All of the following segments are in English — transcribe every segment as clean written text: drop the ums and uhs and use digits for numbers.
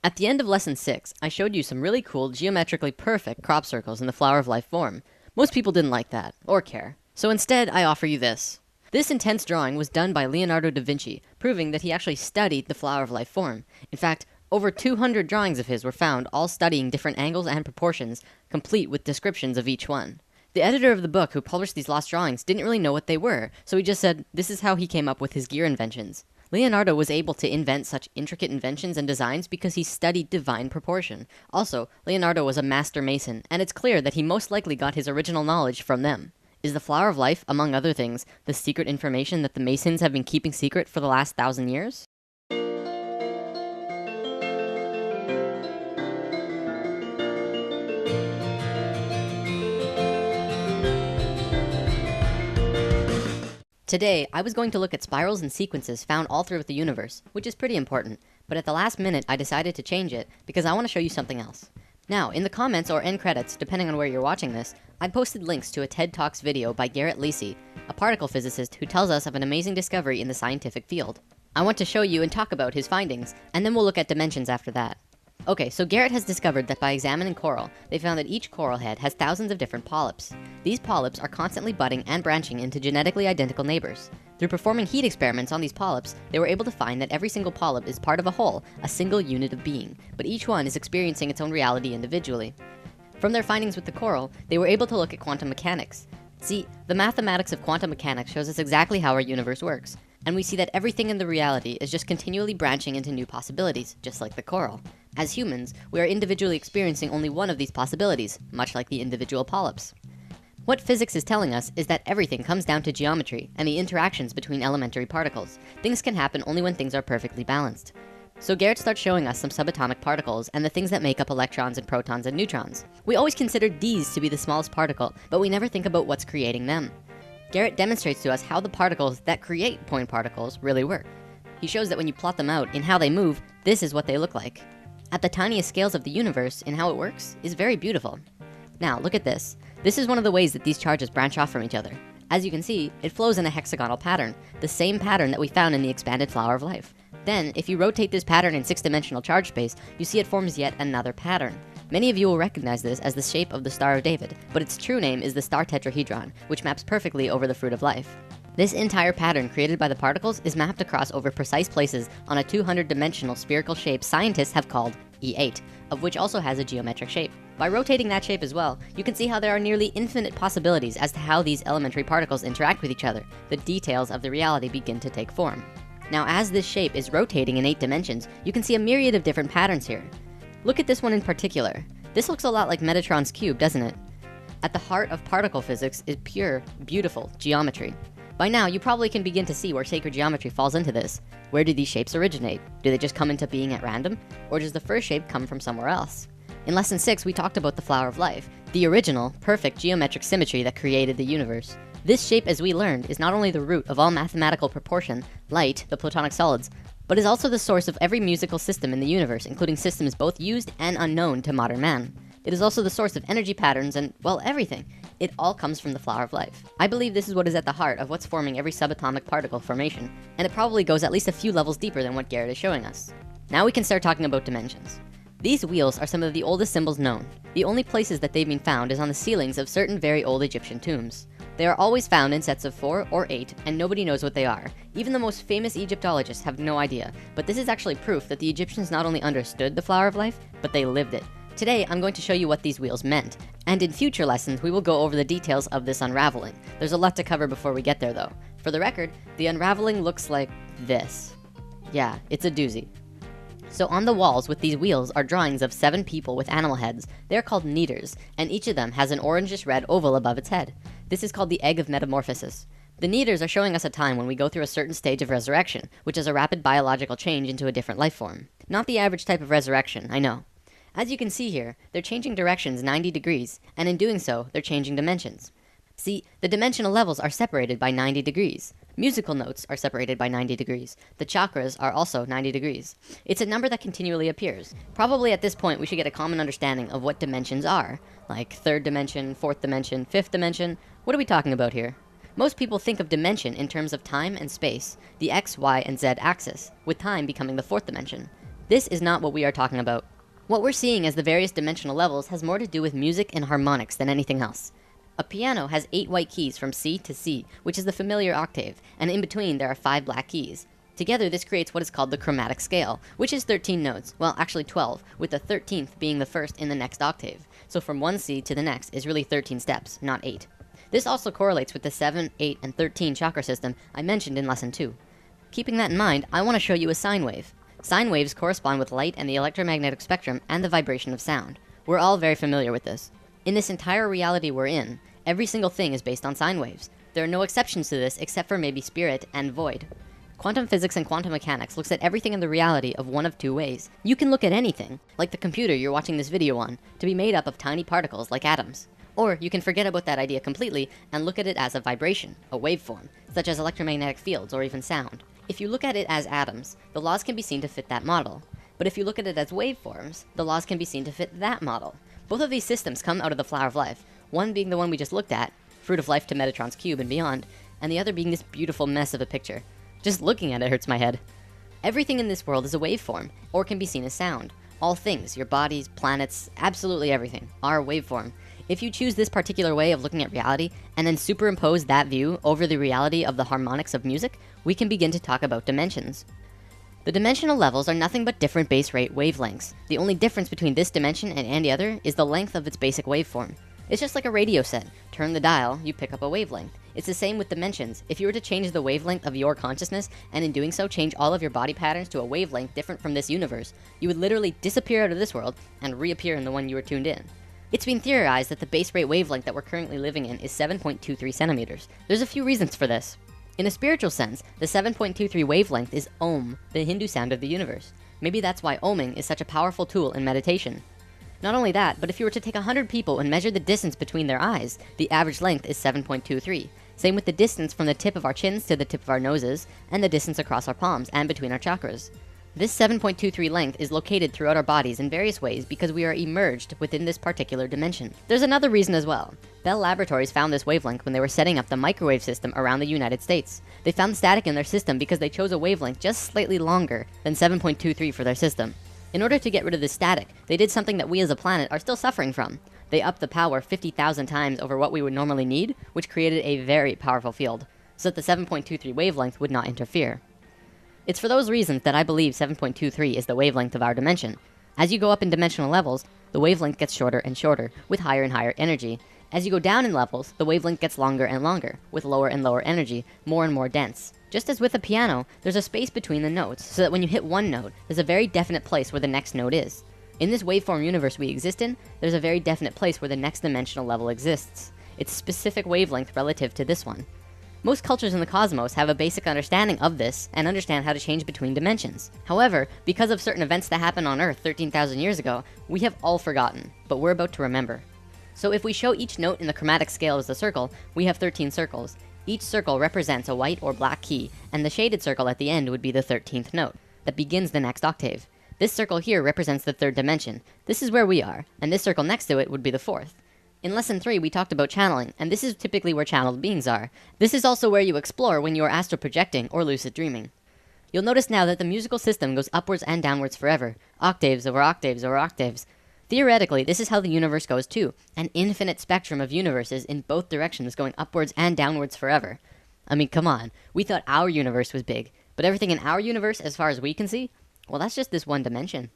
At the end of lesson 6, I showed you some really cool geometrically perfect crop circles in the flower of life form. Most people didn't like that, or care. So instead, I offer you this. This intense drawing was done by Leonardo da Vinci, proving that he actually studied the flower of life form. In fact, over 200 drawings of his were found, all studying different angles and proportions, complete with descriptions of each one. The editor of the book who published these lost drawings didn't really know what they were, so he just said this is how he came up with his gear inventions. Leonardo was able to invent such intricate inventions and designs because he studied divine proportion. Also, Leonardo was a master mason, and it's clear that he most likely got his original knowledge from them. Is the flower of life, among other things, the secret information that the Masons have been keeping secret for the last 1,000 years? Today, I was going to look at spirals and sequences found all throughout the universe, which is pretty important, but at the last minute I decided to change it because I want to show you something else. Now, in the comments or end credits, depending on where you're watching this, I posted links to a TED Talks video by Garrett Lacey, a particle physicist who tells us of an amazing discovery in the scientific field. I want to show you and talk about his findings, and then we'll look at dimensions after that. Okay, so Garrett has discovered that by examining coral, they found that each coral head has thousands of different polyps. These polyps are constantly budding and branching into genetically identical neighbors. Through performing heat experiments on these polyps, they were able to find that every single polyp is part of a whole, a single unit of being, but each one is experiencing its own reality individually. From their findings with the coral, they were able to look at quantum mechanics. See, the mathematics of quantum mechanics shows us exactly how our universe works, and we see that everything in the reality is just continually branching into new possibilities, just like the coral. As humans, we are individually experiencing only one of these possibilities, much like the individual polyps. What physics is telling us is that everything comes down to geometry and the interactions between elementary particles. Things can happen only when things are perfectly balanced. So Garrett starts showing us some subatomic particles and the things that make up electrons and protons and neutrons. We always consider these to be the smallest particle, but we never think about what's creating them. Garrett demonstrates to us how the particles that create point particles really work. He shows that when you plot them out in how they move, this is what they look like. At the tiniest scales of the universe in how it works is very beautiful. Now, look at this. This is one of the ways that these charges branch off from each other. As you can see, it flows in a hexagonal pattern, the same pattern that we found in the expanded flower of life. Then, if you rotate this pattern in 6-dimensional charge space, you see it forms yet another pattern. Many of you will recognize this as the shape of the Star of David, but its true name is the star tetrahedron, which maps perfectly over the fruit of life. This entire pattern created by the particles is mapped across over precise places on a 200-dimensional spherical shape scientists have called E8, of which also has a geometric shape. By rotating that shape as well, you can see how there are nearly infinite possibilities as to how these elementary particles interact with each other. The details of the reality begin to take form. Now, as this shape is rotating in 8 dimensions, you can see a myriad of different patterns here. Look at this one in particular. This looks a lot like Metatron's cube, doesn't it? At the heart of particle physics is pure, beautiful geometry. By now, you probably can begin to see where sacred geometry falls into this. Where do these shapes originate? Do they just come into being at random? Or does the first shape come from somewhere else? In lesson 6, we talked about the flower of life, the original, perfect geometric symmetry that created the universe. This shape, as we learned, is not only the root of all mathematical proportion, light, the platonic solids, but is also the source of every musical system in the universe, including systems both used and unknown to modern man. It is also the source of energy patterns and, well, everything. It all comes from the flower of life. I believe this is what is at the heart of what's forming every subatomic particle formation, and it probably goes at least a few levels deeper than what Garrett is showing us. Now we can start talking about dimensions. These wheels are some of the oldest symbols known. The only places that they've been found is on the ceilings of certain very old Egyptian tombs. They are always found in sets of 4 or 8, and nobody knows what they are. Even the most famous Egyptologists have no idea, but this is actually proof that the Egyptians not only understood the flower of life, but they lived it. Today, I'm going to show you what these wheels meant, and in future lessons, we will go over the details of this unraveling. There's a lot to cover before we get there though. For the record, the unraveling looks like this. Yeah, it's a doozy. So on the walls with these wheels are drawings of 7 people with animal heads. They're called neiters, and each of them has an orangish red oval above its head. This is called the egg of metamorphosis. The neiters are showing us a time when we go through a certain stage of resurrection, which is a rapid biological change into a different life form. Not the average type of resurrection, I know. As you can see here, they're changing directions 90 degrees, and in doing so, they're changing dimensions. See, the dimensional levels are separated by 90 degrees. Musical notes are separated by 90 degrees. The chakras are also 90 degrees. It's a number that continually appears. Probably at this point, we should get a common understanding of what dimensions are, like 3rd dimension, 4th dimension, 5th dimension. What are we talking about here? Most people think of dimension in terms of time and space, the X, Y, and Z axis, with time becoming the 4th dimension. This is not what we are talking about. What we're seeing as the various dimensional levels has more to do with music and harmonics than anything else. A piano has 8 white keys from C to C, which is the familiar octave, and in between there are 5 black keys. Together this creates what is called the chromatic scale, which is 13 notes, well actually 12, with the 13th being the first in the next octave. So from one C to the next is really 13 steps, not 8. This also correlates with the 7, 8, and 13 chakra system I mentioned in lesson 2. Keeping that in mind, I want to show you a sine wave. Sine waves correspond with light and the electromagnetic spectrum and the vibration of sound. We're all very familiar with this. In this entire reality we're in, every single thing is based on sine waves. There are no exceptions to this except for maybe spirit and void. Quantum physics and quantum mechanics looks at everything in the reality of one of two ways. You can look at anything, like the computer you're watching this video on, to be made up of tiny particles like atoms. Or you can forget about that idea completely and look at it as a vibration, a waveform, such as electromagnetic fields or even sound. If you look at it as atoms, the laws can be seen to fit that model. But if you look at it as waveforms, the laws can be seen to fit that model. Both of these systems come out of the flower of life, one being the one we just looked at, fruit of life to Metatron's cube and beyond, and the other being this beautiful mess of a picture. Just looking at it hurts my head. Everything in this world is a waveform, or can be seen as sound. All things, your bodies, planets, absolutely everything, are a waveform. If you choose this particular way of looking at reality, and then superimpose that view over the reality of the harmonics of music, we can begin to talk about dimensions. The dimensional levels are nothing but different base rate wavelengths. The only difference between this dimension and any other is the length of its basic waveform. It's just like a radio set. Turn the dial, you pick up a wavelength. It's the same with dimensions. If you were to change the wavelength of your consciousness, and in doing so change all of your body patterns to a wavelength different from this universe, you would literally disappear out of this world and reappear in the one you were tuned in. It's been theorized that the base rate wavelength that we're currently living in is 7.23 centimeters. There's a few reasons for this. In a spiritual sense, the 7.23 wavelength is Om, the Hindu sound of the universe. Maybe that's why Oming is such a powerful tool in meditation. Not only that, but if you were to take 100 people and measure the distance between their eyes, the average length is 7.23. Same with the distance from the tip of our chins to the tip of our noses, and the distance across our palms and between our chakras. This 7.23 length is located throughout our bodies in various ways because we are immersed within this particular dimension. There's another reason as well. Bell Laboratories found this wavelength when they were setting up the microwave system around the United States. They found static in their system because they chose a wavelength just slightly longer than 7.23 for their system. In order to get rid of this static, they did something that we as a planet are still suffering from. They upped the power 50,000 times over what we would normally need, which created a very powerful field, so that the 7.23 wavelength would not interfere. It's for those reasons that I believe 7.23 is the wavelength of our dimension. As you go up in dimensional levels, the wavelength gets shorter and shorter, with higher and higher energy. As you go down in levels, the wavelength gets longer and longer, with lower and lower energy, more and more dense. Just as with a piano, there's a space between the notes, so that when you hit one note, there's a very definite place where the next note is. In this waveform universe we exist in, there's a very definite place where the next dimensional level exists. It's a specific wavelength relative to this one. Most cultures in the cosmos have a basic understanding of this and understand how to change between dimensions. However, because of certain events that happened on Earth 13,000 years ago, we have all forgotten, but we're about to remember. So if we show each note in the chromatic scale as a circle, we have 13 circles. Each circle represents a white or black key, and the shaded circle at the end would be the 13th note that begins the next octave. This circle here represents the third dimension. This is where we are, and this circle next to it would be the fourth. In lesson 3, we talked about channeling, and this is typically where channeled beings are. This is also where you explore when you are astral projecting or lucid dreaming. You'll notice now that the musical system goes upwards and downwards forever, octaves over octaves over octaves. Theoretically, this is how the universe goes too, an infinite spectrum of universes in both directions going upwards and downwards forever. I mean, come on, we thought our universe was big, but everything in our universe, as far as we can see, well, that's just this one dimension.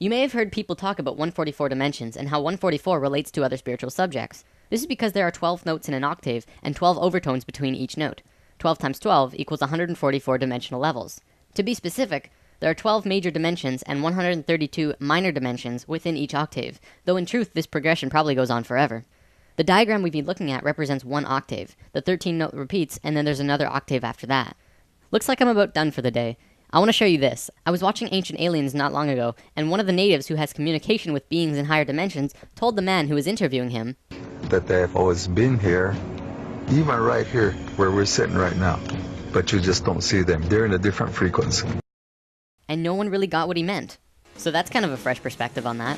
You may have heard people talk about 144 dimensions and how 144 relates to other spiritual subjects. This is because there are 12 notes in an octave and 12 overtones between each note. 12 times 12 equals 144 dimensional levels. To be specific, there are 12 major dimensions and 132 minor dimensions within each octave, though in truth this progression probably goes on forever. The diagram we've been looking at represents one octave. The 13th note repeats, and then there's another octave after that. Looks like I'm about done for the day. I want to show you this. I was watching Ancient Aliens not long ago, and one of the natives who has communication with beings in higher dimensions told the man who was interviewing him that they have always been here, even right here where we're sitting right now, but you just don't see them. They're in a different frequency. And no one really got what he meant. So that's kind of a fresh perspective on that.